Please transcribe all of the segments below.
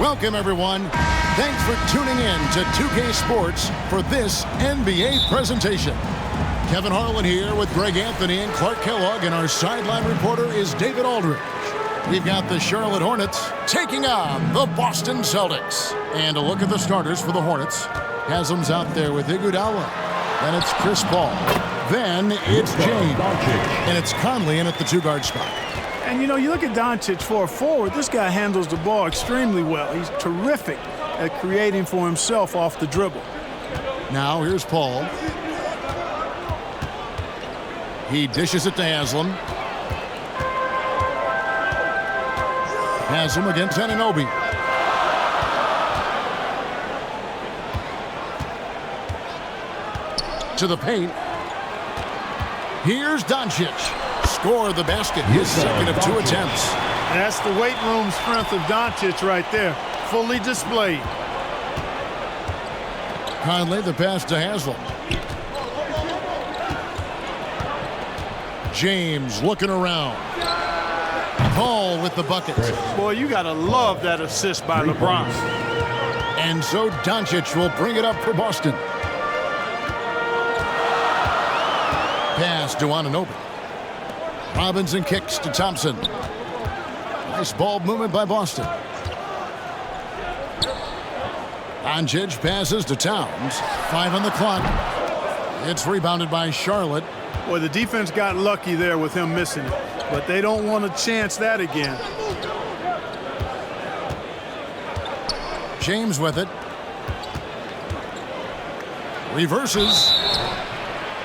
Welcome, everyone. Thanks for tuning in to 2K Sports for this NBA presentation. Kevin Harlan here with Greg Anthony and Clark Kellogg, and our sideline reporter is David Aldridge. We've got the Charlotte Hornets taking on the Boston Celtics. And a look at the starters for the Hornets. Haslam's out there with Iguodala. Then it's Chris Paul. Then it's James. And it's Conley in at the two-guard spot. And, you know, you look at Doncic for a forward, this guy handles the ball extremely well. He's terrific at creating for himself off the dribble. Now here's Paul. He dishes it to Haslam. Haslam against Anunoby. To the paint. Here's Doncic. Score the basket, his second of 2 attempts. That's the weight room strength of Doncic right there, fully displayed. Conley, the pass to Haslam. James looking around. Paul with the bucket. Boy, you gotta love that assist by LeBron. And so Doncic will bring it up for Boston. Pass to Anunoby. Robinson kicks to Thompson. Nice ball movement by Boston. Doncic passes to Towns. 5 on the clock. It's rebounded by Charlotte. Boy, the defense got lucky there with him missing it, but they don't want to chance that again. James with it. Reverses.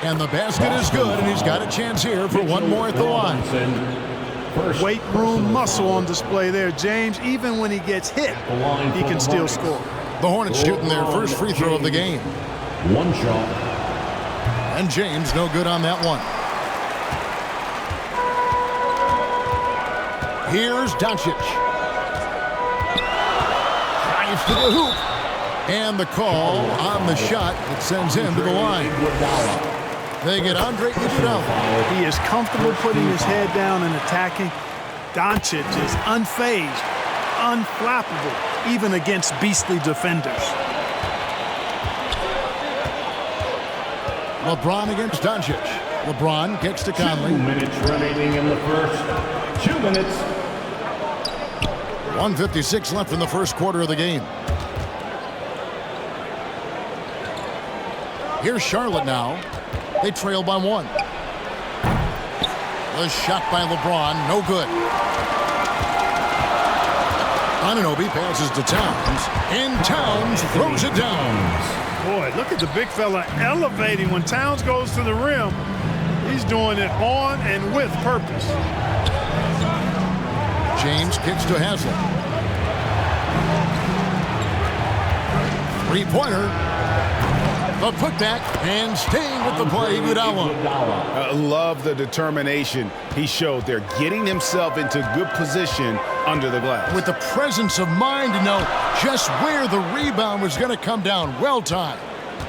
And the basket is good, and he's got a chance here for one more at the line. Weight room muscle on display there. James, even when he gets hit, he can still score. The Hornets shooting their first free throw of the game. One shot. And James no good on that one. Here's Doncic. Drives to the hoop. And the call on the shot that sends him to the line. They get Andre Iguodala. He is comfortable putting his head down and attacking. Doncic is unfazed, unflappable, even against beastly defenders. LeBron against Doncic. LeBron kicks to Conley. 2 minutes remaining in the first. 2 minutes. 1:56 left in the first quarter of the game. Here's Charlotte now. They trail by 1. The shot by LeBron, no good. Anunoby passes to Towns, and Towns throws it down. Boy, look at the big fella elevating when Towns goes to the rim. He's doing it on and with purpose. James kicks to Haslam. Three-pointer. The putback, and staying with the play, Iguodala. Love the determination he showed there, getting himself into good position under the glass. With the presence of mind to know just where the rebound was going to come down. Well timed.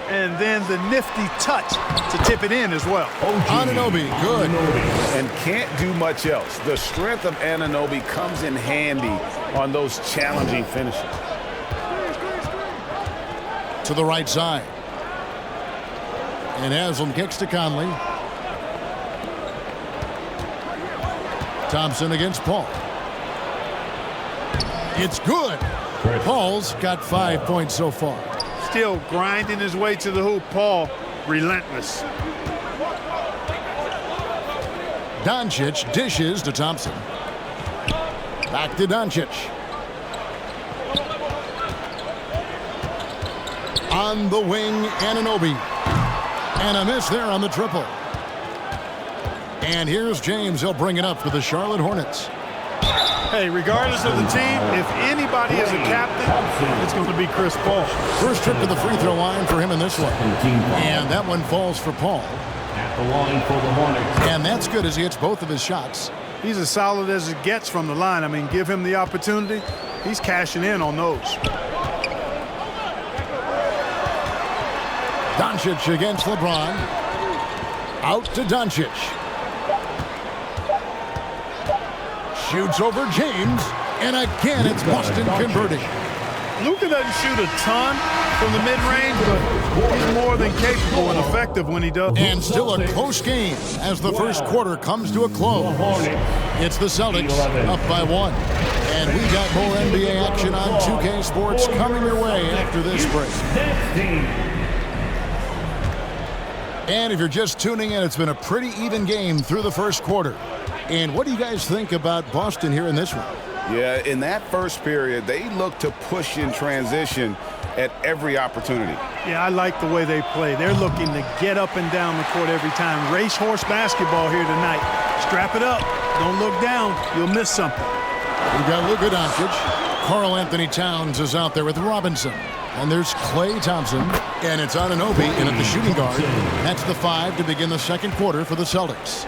And then the nifty touch to tip it in as well. Anunoby, good. And can't do much else. The strength of Anunoby comes in handy on those challenging finishes. To the right side. And Haslam kicks to Conley. Thompson against Paul. It's good. Paul's got 5 points so far. Still grinding his way to the hoop. Paul, relentless. Doncic dishes to Thompson. Back to Doncic. On the wing, Anunoby. And a miss there on the triple. And here's James. He'll bring it up for the Charlotte Hornets. Hey, regardless of the team, if anybody is a captain, it's going to be Chris Paul. First trip to the free throw line for him in this one. And that one falls for Paul. At the line for the Hornets. And that's good as he hits both of his shots. He's as solid as it gets from the line. I mean, give him the opportunity. He's cashing in on those. Doncic against LeBron. Out to Doncic. Shoots over James. And again, it's Boston converting. Luka doesn't shoot a ton from the mid-range, but he's more than capable and effective when he does. And still a close game as the first quarter comes to a close. It's the Celtics up by 1. And we got more NBA action on 2K Sports coming your way after this break. And if you're just tuning in, it's been a pretty even game through the first quarter. And what do you guys think about Boston here in this one? Yeah, in that first period, they look to push in transition at every opportunity. Yeah, I like the way they play. They're looking to get up and down the court every time. Racehorse basketball here tonight. Strap it up. Don't look down. You'll miss something. We've got Luka Doncic. Karl Anthony Towns is out there with Robinson. And there's Klay Thompson. And it's Anunoby in at the shooting guard. That's the 5 to begin the second quarter for the Celtics.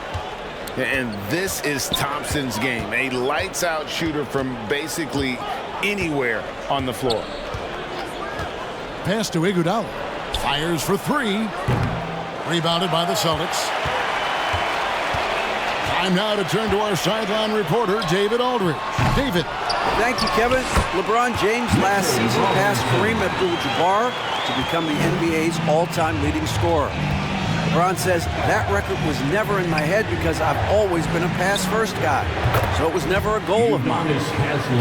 And this is Thompson's game. A lights-out shooter from basically anywhere on the floor. Pass to Iguodala. Fires for 3. Rebounded by the Celtics. Time now to turn to our sideline reporter, David Aldridge. David. Thank you, Kevin. LeBron James last season passed Kareem Abdul-Jabbar to become the NBA's all-time leading scorer. LeBron says, that record was never in my head because I've always been a pass-first guy. So it was never a goal of mine.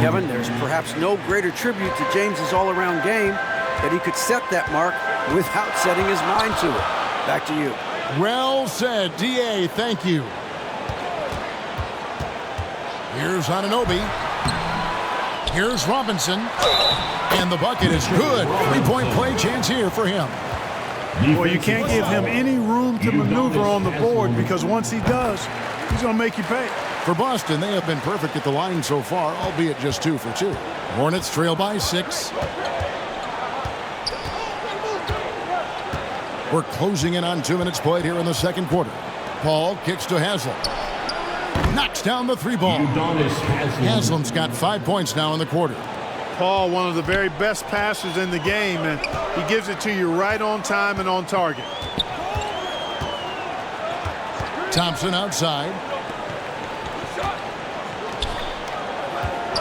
Kevin, there's perhaps no greater tribute to James's all-around game that he could set that mark without setting his mind to it. Back to you. Well said, D.A. Thank you. Here's Anunoby. Here's Robinson. And the bucket is good. 3-point play chance here for him. Boy, you can't give him any room to maneuver on the board because once he does, he's going to make you pay. For Boston, they have been perfect at the line so far, albeit just 2 for 2. Hornets trail by 6. We're closing in on 2 minutes played here in the second quarter. Paul kicks to Haslam. Knocks down the 3-ball. Haslam's got 5 points now in the quarter. Paul, one of the very best passers in the game, and he gives it to you right on time and on target. Thompson outside.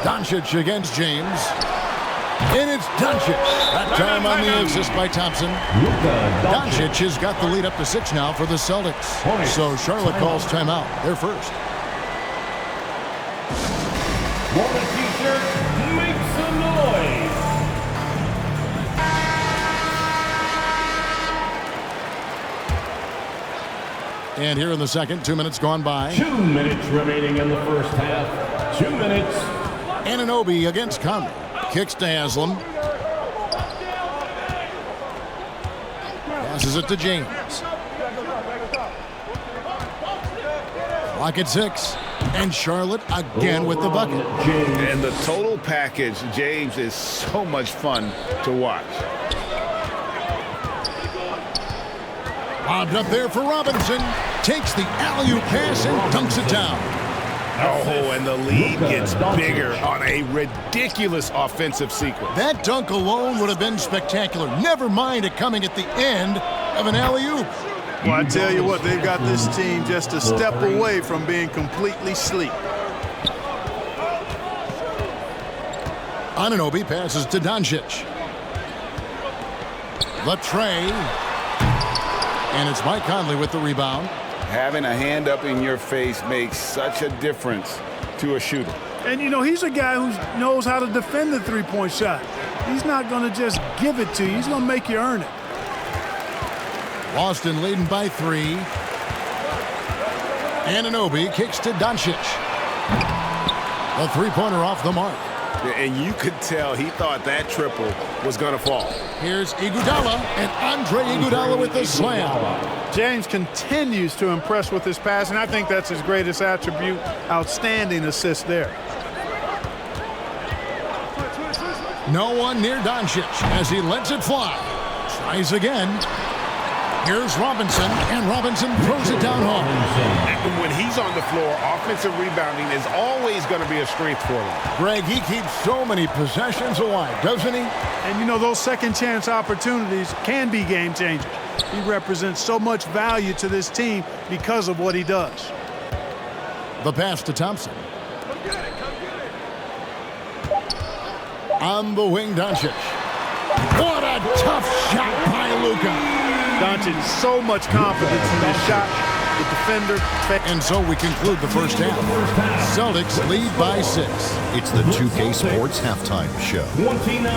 Doncic against James. And it's Doncic. That time on the assist by Thompson. Doncic has got the lead up to 6 now for the Celtics. So Charlotte calls timeout. They're first. Florida t-shirt, make some noise. And here in the second, 2 minutes gone by. 2 minutes remaining in the first half. 2 minutes. Anunoby against Conley. Kicks to Haslam. Passes it to James. Clock at 6. And Charlotte again with the bucket. And the total package, James, is so much fun to watch. Bobbed up there for Robinson. Takes the alley-oop pass and dunks it down. Oh, and the lead gets bigger on a ridiculous offensive sequence. That dunk alone would have been spectacular. Never mind it coming at the end of an alley-oop. Well, I tell you what, they've got this team just a step away from being completely asleep. Anunoby passes to Doncic. Latrey. And it's Mike Conley with the rebound. Having a hand up in your face makes such a difference to a shooter. And, you know, he's a guy who knows how to defend the three-point shot. He's not going to just give it to you. He's going to make you earn it. Boston leading by 3. Anunoby kicks to Doncic. A three-pointer off the mark. And you could tell he thought that triple was going to fall. Here's Iguodala, and Andre Iguodala with the slam. James continues to impress with his pass, and I think that's his greatest attribute. Outstanding assist there. No one near Doncic as he lets it fly. Tries again. Here's Robinson, and Robinson throws it down hard. And when he's on the floor, offensive rebounding is always going to be a strength for him. Greg, he keeps so many possessions alive, doesn't he? And, you know, those second-chance opportunities can be game changers. He represents so much value to this team because of what he does. The pass to Thompson. On the wing, Doncic. What a tough shot by Luka. Doncic, so much confidence in this shot. The defender. And so we conclude the first half. Celtics lead by 6. It's the 2K Sports Halftime Show. 29.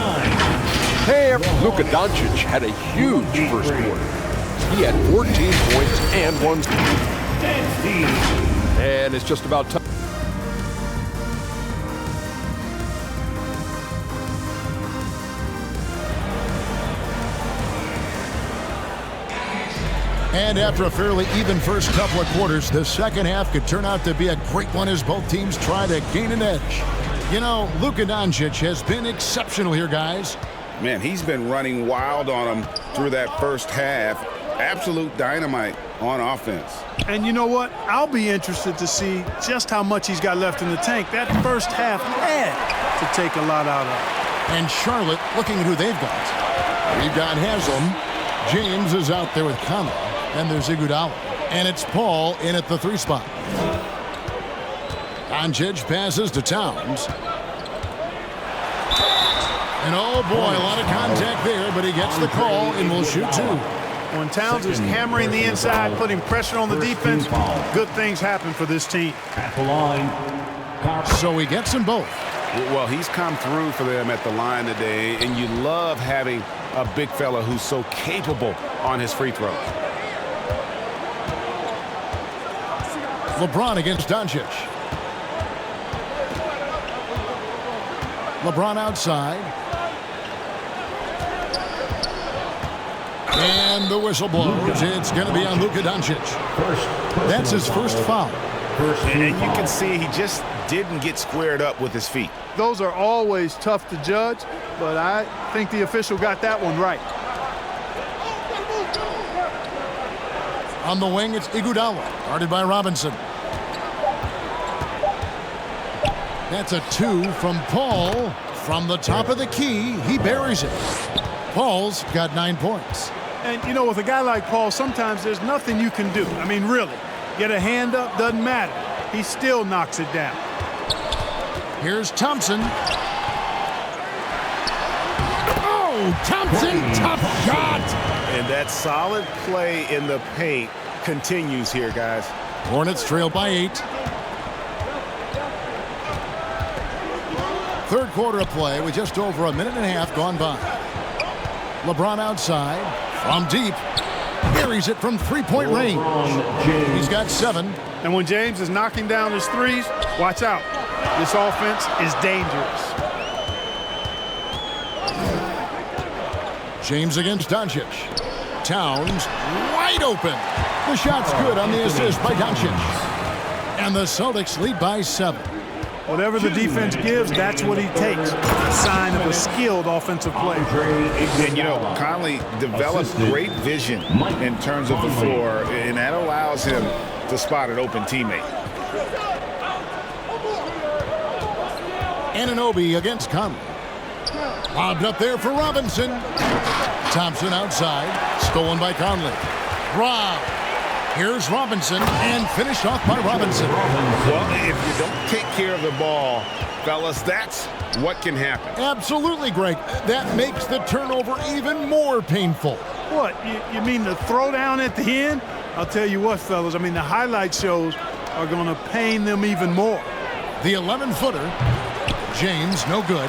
Hey, Luka Doncic had a huge first quarter. He had 14 points and 1 steal. And it's just about time. And after a fairly even first couple of quarters, the second half could turn out to be a great one as both teams try to gain an edge. You know, Luka Doncic has been exceptional here, guys. Man, he's been running wild on him through that first half. Absolute dynamite on offense. And you know what? I'll be interested to see just how much he's got left in the tank. That first half had to take a lot out of it. And Charlotte looking at who they've got. We've got Haslam. James is out there with Conley. And there's Iguodala. And it's Paul in at the 3 spot. Doncic passes to Towns. And oh boy, a lot of contact there, but he gets the call and will shoot 2. When Towns is hammering the inside, putting pressure on the defense, good things happen for this team. At the line. So he gets them both. Well, he's come through for them at the line today, and you love having a big fella who's so capable on his free throws. LeBron against Doncic. LeBron outside. And the whistle blows. It's going to be on Luka Doncic. That's his first foul. And you can see he just didn't get squared up with his feet. Those are always tough to judge, but I think the official got that one right. On the wing, it's Iguodala, guarded by Robinson. That's a 2 from Paul. From the top of the key, he buries it. Paul's got 9 points. And, you know, with a guy like Paul, sometimes there's nothing you can do. I mean, really. Get a hand up, doesn't matter. He still knocks it down. Here's Thompson. Oh, Thompson, tough shot. And that solid play in the paint continues here, guys. Hornets trail by 8. Third quarter of play with just over a minute and a half gone by. LeBron outside from deep. Buries it from 3-point range. He's got 7. And when James is knocking down his threes, watch out. This offense is dangerous. James against Doncic. Towns wide open. The shot's good on the assist by Doncic. And the Celtics lead by 7. Whatever the defense gives, that's what he takes. A sign of a skilled offensive play. And, you know, Conley developed great vision in terms of the floor, and that allows him to spot an open teammate. Anunoby against Conley. Lobbed up there for Robinson. Thompson outside. Stolen by Conley. Rob. Here's Robinson, and finished off by Robinson. Well, if you don't take care of the ball, fellas, that's what can happen. Absolutely, Greg. That makes the turnover even more painful. What, you mean the throwdown at the end? I'll tell you what, fellas, I mean, the highlight shows are going to pain them even more. The 11-footer, James, no good.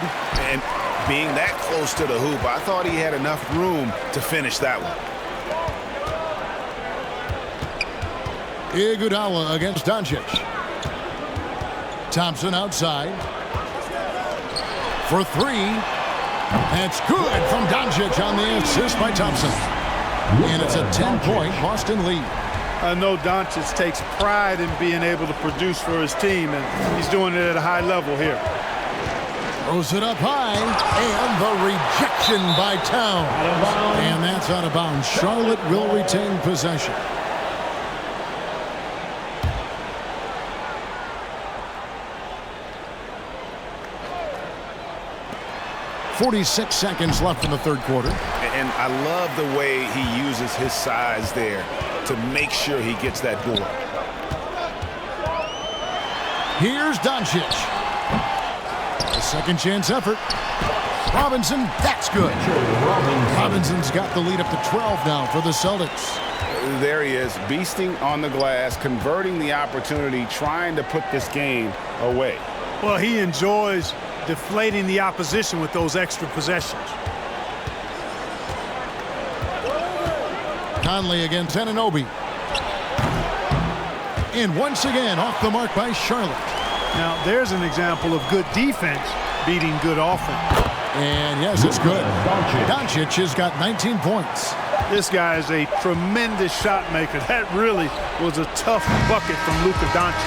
And being that close to the hoop, I thought he had enough room to finish that one. Iguodala against Doncic. Thompson outside. For 3. That's good from Doncic on the assist by Thompson. And it's a 10-point Boston lead. I know Doncic takes pride in being able to produce for his team, and he's doing it at a high level here. Throws it up high, and the rejection by Towns. And that's out of bounds. Charlotte will retain possession. 46 seconds left in the third quarter. And I love the way he uses his size there to make sure he gets that board. Here's Doncic. A second chance effort. Robinson, that's good. Robinson's got the lead up to 12 now for the Celtics. There he is, beasting on the glass, converting the opportunity, trying to put this game away. Well, he enjoys deflating the opposition with those extra possessions. Conley against Anunoby. And once again, off the mark by Charlotte. Now, there's an example of good defense beating good offense. And yes, it's good. Doncic has got 19 points. This guy is a tremendous shot maker. That really was a tough bucket from Luka Doncic.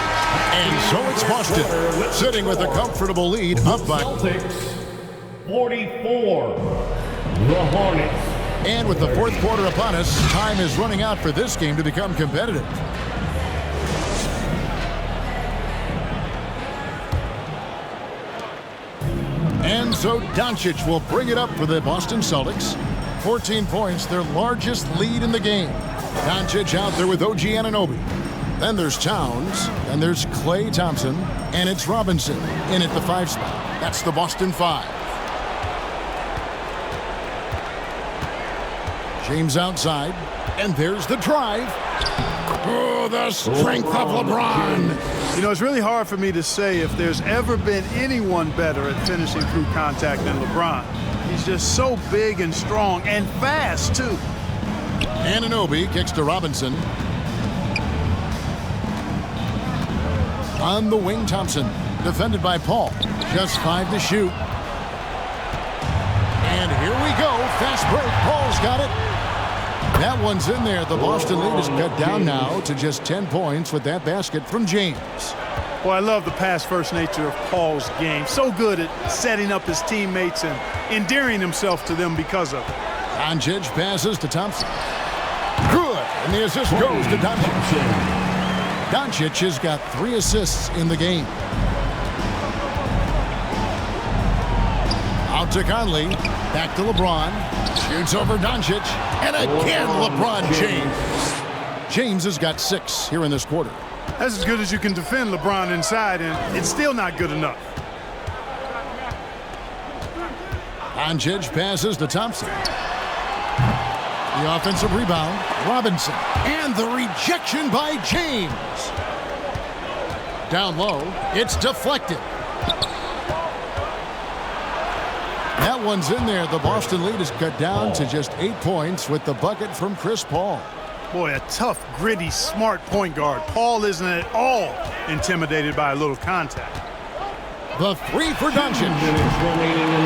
And so it's Boston, sitting with a comfortable lead up by Celtics 44. The Hornets. And with the fourth quarter upon us, time is running out for this game to become competitive. And so Doncic will bring it up for the Boston Celtics. 14 points, their largest lead in the game. Doncic out there with OG Anunoby. Then there's Towns, and there's Klay Thompson, and it's Robinson in at the 5 spot. That's the Boston 5. James outside, and there's the drive. Oh, the strength of LeBron. You know, it's really hard for me to say if there's ever been anyone better at finishing through contact than LeBron. He's just so big and strong and fast, too. Anunoby kicks to Robinson. On the wing, Thompson, defended by Paul. Just 5 to shoot. And here we go. Fast break. Paul's got it. That one's in there. The Boston lead is cut down now to just 10 points with that basket from James. Well, I love the pass-first nature of Paul's game. So good at setting up his teammates and endearing himself to them because of it. Doncic passes to Thompson. Good. And the assist goes to Doncic. Doncic has got 3 assists in the game. Out to Conley. Back to LeBron. Shoots over Doncic. And again, LeBron James. James has got 6 here in this quarter. That's as good as you can defend LeBron inside, and it's still not good enough. Doncic passes to Thompson. The offensive rebound, Robinson. And the rejection by James. Down low, it's deflected. That one's in there. The Boston lead is cut down to just 8 points with the bucket from Chris Paul. Boy, a tough, gritty, smart point guard. Paul isn't at all intimidated by a little contact. The 3 for Doncic.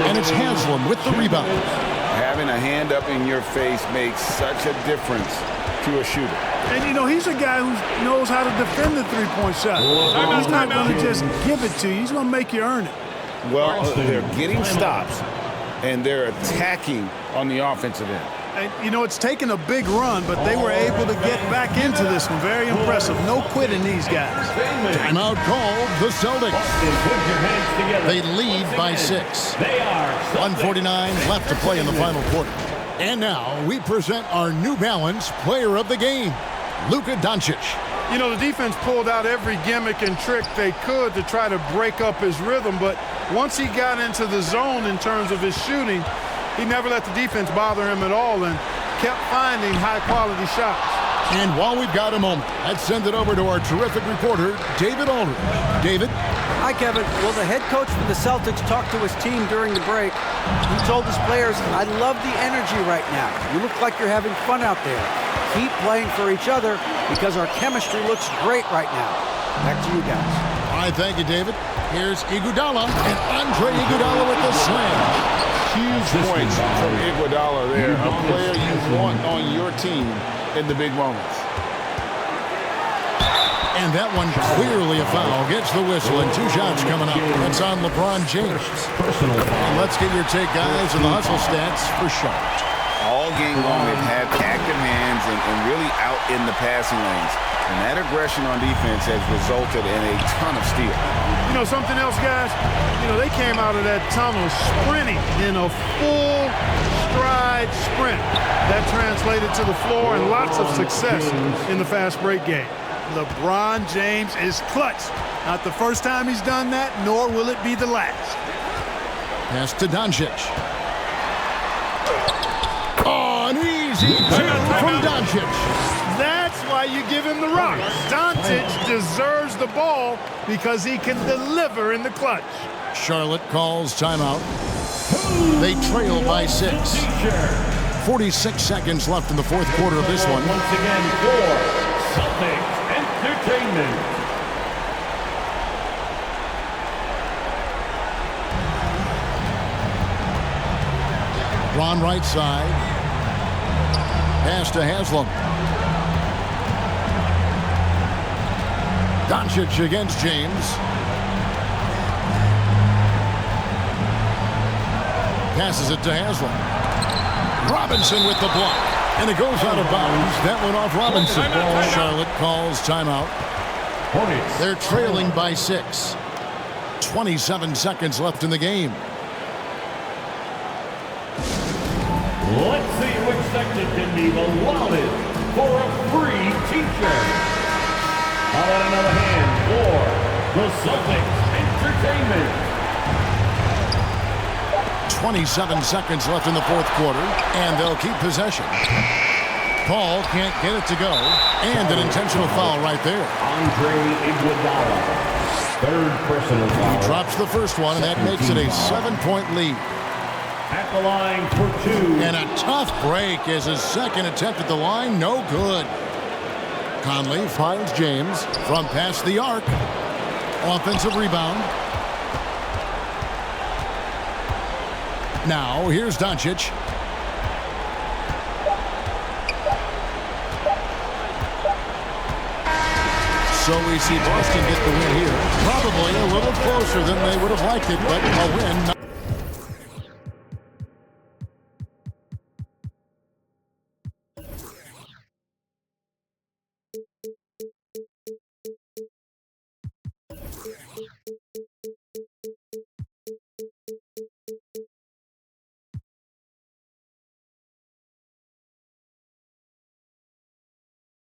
And it's Haslam with the rebound. Having a hand up in your face makes such a difference to a shooter. And, you know, he's a guy who knows how to defend the three-point shot. He's not going to just give it to you. He's going to make you earn it. Well, they're getting stops, and they're attacking on the offensive end. And, you know, it's taken a big run, but they were able to get back into this one. Very impressive. No quitting these guys. Timeout called the Celtics. They lead by 6. 1:49 left to play in the final quarter. And now we present our New Balance player of the game, Luka Doncic. You know, the defense pulled out every gimmick and trick they could to try to break up his rhythm, but once he got into the zone in terms of his shooting, he never let the defense bother him at all and kept finding high-quality shots. And while we've got a moment, let's send it over to our terrific reporter, David Aldridge. David? Hi, Kevin. Well, the head coach for the Celtics talked to his team during the break. He told his players, I love the energy right now. You look like you're having fun out there. Keep playing for each other because our chemistry looks great right now. Back to you guys. All right, thank you, David. Here's Iguodala, and Andre Iguodala with the slam. Huge points from Iguodala there, a player you want on your team in the big moments. And that one clearly a foul. Gets the whistle, and 2 shots coming up. That's on LeBron James. And let's get your take, guys, on the hustle stats for Charlotte. All game long, they've had active hands and really out in the passing lanes. And that aggression on defense has resulted in a ton of steals. You know something else, guys? You know, they came out of that tunnel sprinting in a full stride sprint. That translated to the floor and lots of success in the fast break game. LeBron James is clutch. Not the first time he's done that, nor will it be the last. Pass to Doncic. Oh, an easy two from Doncic. That's why you give him the rock. Doncic deserves the ball because he can deliver in the clutch. Charlotte calls timeout. They trail by 6. 46 seconds left in the fourth quarter of this one. Once again for Celtics Entertainment. Ron right side. Pass to Haslam. Doncic against James. Passes it to Haslam. Robinson with the block. And it goes out of bounds. That went off Robinson. Charlotte calls timeout. They're trailing by 6. 27 seconds left in the game. Let's see which section can be the loudest for a free t-shirt. How about another hand for the Celtics Entertainment? 27 seconds left in the fourth quarter, and they'll keep possession. Paul can't get it to go, and an intentional foul right there. Andre Iguodala, third personal foul. He drops the first one, and that makes it a 7-point lead. At the line for 2. And a tough break as his second attempt at the line, no good. Conley finds James from past the arc. Offensive rebound. Now, here's Doncic. So we see Boston get the win here. Probably a little closer than they would have liked it, but a win.